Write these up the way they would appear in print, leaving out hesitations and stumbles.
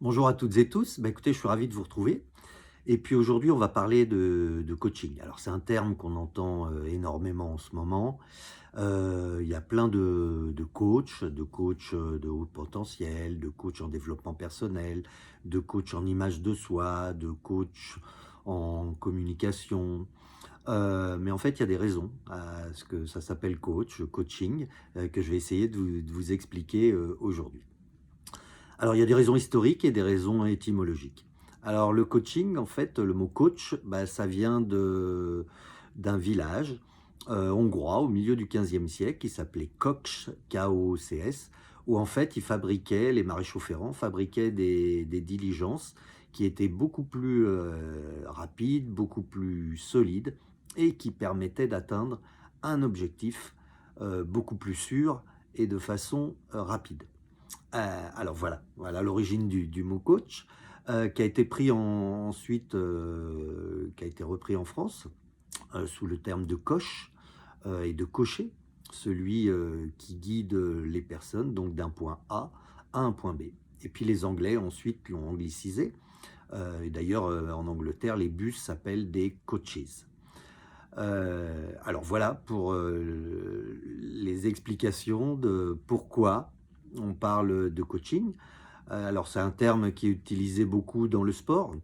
Bonjour à toutes et tous. Écoutez, je suis ravi de vous retrouver. Et puis aujourd'hui, on va parler de coaching. Alors, c'est un terme qu'on entend énormément en ce moment. Il y a plein de coachs de haut potentiel, de coachs en développement personnel, de coachs en image de soi, de coachs en communication. Mais en fait, il y a des raisons à ce que ça s'appelle coaching, que je vais essayer de vous expliquer aujourd'hui. Alors, il y a des raisons historiques et des raisons étymologiques. Alors, le coaching, en fait, le mot coach, ça vient d'un village hongrois au milieu du XVe siècle qui s'appelait Kocs, K-O-C-S, où en fait, les maréchaux ferrants fabriquaient des diligences qui étaient beaucoup plus rapides, beaucoup plus solides et qui permettaient d'atteindre un objectif beaucoup plus sûr et de façon rapide. Alors voilà l'origine du mot coach, qui a été pris ensuite, qui a été repris en France, sous le terme de coach, et de cocher, celui, qui guide, les personnes donc d'un point A à un point B. Et puis les Anglais ensuite l'ont anglicisé, et d'ailleurs, en Angleterre, les bus s'appellent des coaches. Alors voilà pour, les explications de pourquoi on parle de coaching. Alors c'est un terme qui est utilisé beaucoup dans le sport,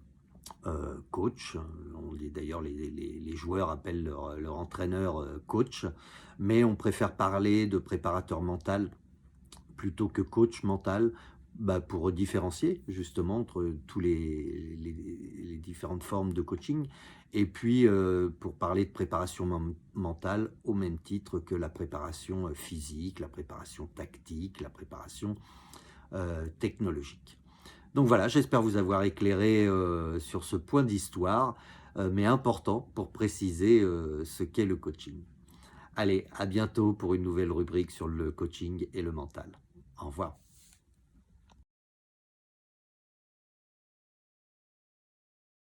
coach, on dit d'ailleurs les joueurs appellent leur entraîneur, coach, mais on préfère parler de préparateur mental plutôt que coach mental, pour différencier justement entre tous les différentes formes de coaching et puis, pour parler de préparation mentale au même titre que la préparation, physique, la préparation tactique, la préparation, technologique. Donc voilà, j'espère vous avoir éclairé, sur ce point d'histoire, mais important pour préciser, ce qu'est le coaching. Allez, à bientôt pour une nouvelle rubrique sur le coaching et le mental. Au revoir.